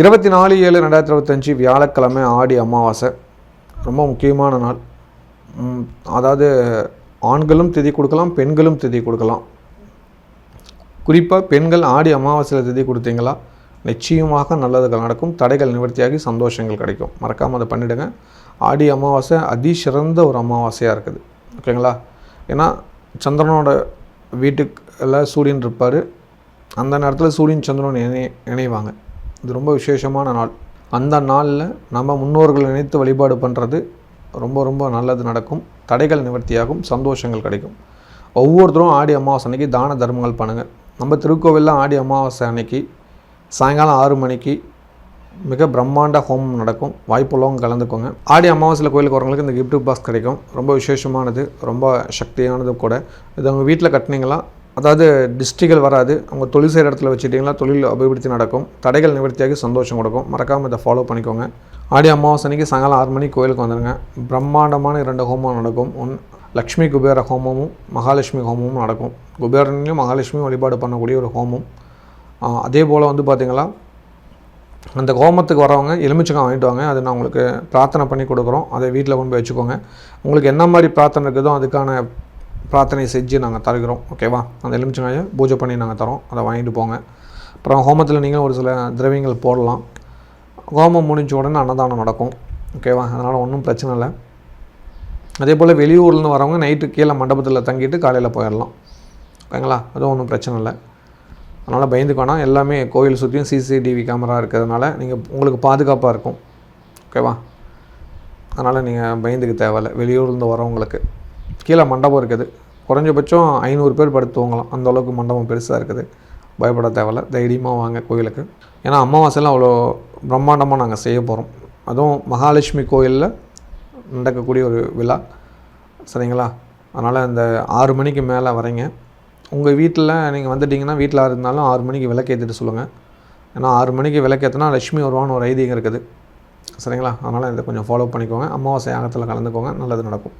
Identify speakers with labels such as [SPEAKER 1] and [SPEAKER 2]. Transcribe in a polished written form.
[SPEAKER 1] 24/7/2025 வியாழக்கிழமை ஆடி அமாவாசை. ரொம்ப முக்கியமான நாள். அதாவது ஆண்களும் திதி கொடுக்கலாம், பெண்களும் திதி கொடுக்கலாம். குறிப்பாக பெண்கள் ஆடி அமாவாசையில் திதி கொடுத்தீங்களா நிச்சயமாக நல்லதுகள் நடக்கும், தடைகள் நிவர்த்தியாகி சந்தோஷங்கள் கிடைக்கும். மறக்காமல் அதை பண்ணிவிடுங்க. ஆடி அமாவாசை அதிசிறந்த ஒரு அமாவாசையாக இருக்குது. ஓகேங்களா? ஏன்னா சந்திரனோட வீட்டுக்குள்ள சூரியன் இருப்பார். அந்த நேரத்தில் சூரியன் சந்திரன் இணைவாங்க. இது ரொம்ப விசேஷமான நாள். அந்த நாளில் நம்ம முன்னோர்கள் நினைத்து வழிபாடு பண்ணுறது ரொம்ப ரொம்ப நல்லது நடக்கும், தடைகள் நிவர்த்தியாகும், சந்தோஷங்கள் கிடைக்கும். ஒவ்வொருத்தரும் ஆடி அமாவாசை அன்றைக்கி தான தர்மங்கள் பண்ணுங்கள். நம்ம திருக்கோவிலில் ஆடி அமாவாசை அன்னைக்கு சாயங்காலம் 6 மணிக்கு மிக பிரம்மாண்ட ஹோமம் நடக்கும். வாய்ப்புள்ளவங்க கலந்துக்கோங்க. ஆடி அமாவாசையில் கோயிலுக்கு வரவங்களுக்கு இந்த கிஃப்ட் பாக்ஸ் கிடைக்கும். ரொம்ப விசேஷமானது, ரொம்ப சக்தியானது கூட. இது அவங்க வீட்டில் கட்டினீங்களா, அதாவது டிஸ்ட்ரிக்கள் வராது, அவங்க தொழில் செய்கிற இடத்துல வச்சுட்டிங்களா தொழில் அபிவிருத்தி நடக்கும், தடைகள் நிவர்த்தியாகி சந்தோஷம் கொடுக்கும். மறக்காமல் இதை ஃபாலோ பண்ணிக்கோங்க. ஆடி அமாவாசை அன்றைக்கி சாயங்காலம் 6 மணிக்கு கோயிலுக்கு வந்துடுங்க. பிரம்மாண்டமான 2 ஹோமம் நடக்கும். லக்ஷ்மி குபேர ஹோமமும் மகாலட்சுமி ஹோமமும் நடக்கும். குபேரனையும் மகாலட்சுமியும் வழிபாடு பண்ணக்கூடிய ஒரு ஹோமம். அதே போல் பார்த்திங்களா, அந்த ஹோமத்துக்கு வரவங்க எலுமிச்சங்காய் வாங்கிட்டு வாங்க. அதை நான் உங்களுக்கு பிரார்த்தனை பண்ணி கொடுக்குறோம். அதை வீட்டில் கொண்டு போய் வச்சுக்கோங்க. உங்களுக்கு என்ன மாதிரி பிரார்த்தனை இருக்குதோ அதுக்கான பிரார்த்தனை செஞ்சு நாங்கள் தருகிறோம். ஓகேவா? அந்த எலுமிச்சங்காயை பூஜை பண்ணி நாங்கள் தரோம். அதை வாங்கிட்டு போங்க. அப்புறம் ஹோமத்தில் நீங்கள் ஒரு சில திரவியங்கள் போடலாம். ஹோமம் முடிஞ்ச உடனே அன்னதானம் நடக்கும். ஓகேவா? அதனால் ஒன்றும் பிரச்சனை இல்லை. அதே போல் வெளியூர்லேருந்து வரவங்க நைட்டு கீழே மண்டபத்தில் தங்கிட்டு காலையில் போயிடலாம். ஓகேங்களா? அதுவும் ஒன்றும் பிரச்சனை இல்லை. அதனால் பயந்துக்கோனா, எல்லாமே கோயில் சுற்றியும் சிசிடிவி கேமரா இருக்கிறதுனால உங்களுக்கு பாதுகாப்பாக இருக்கும். ஓகேவா? அதனால் நீங்கள் பயந்துக்க தேவையில்லை. வெளியூர்லேருந்து வரவங்களுக்கு கீழே மண்டபம் இருக்குது. குறைஞ்சபட்சம் 500 பேர் படுத்து தூங்கலாம். அந்தளவுக்கு மண்டபம் பெருசாக இருக்குது. பயப்பட தேவையில்லை. தைரியமாக வாங்க கோயிலுக்கு. ஏன்னா அமாவாசைலாம் அவ்வளோ பிரம்மாண்டமாக நாங்கள் செய்ய போகிறோம். அதுவும் மகாலட்சுமி கோயிலில் நடக்கக்கூடிய ஒரு விழா. சரிங்களா? அதனால் இந்த 6 மணிக்கு மேலே வரீங்க. உங்கள் வீட்டில் நீங்கள் வந்துட்டிங்கன்னா, வீட்டில் இருந்தாலும் 6 மணிக்கு விளக்கேற்றிட்டு சொல்லுங்கள். ஏன்னா 6 மணிக்கு விளக்கேற்றினா லட்சுமி வருவான்னு ஒரு ஐதீகம் இருக்குது. சரிங்களா? அதனால் இதை கொஞ்சம் ஃபாலோ பண்ணிக்கோங்க. அமாவாசை யாகத்தில் கலந்துக்கோங்க. நல்லது நடக்கும்.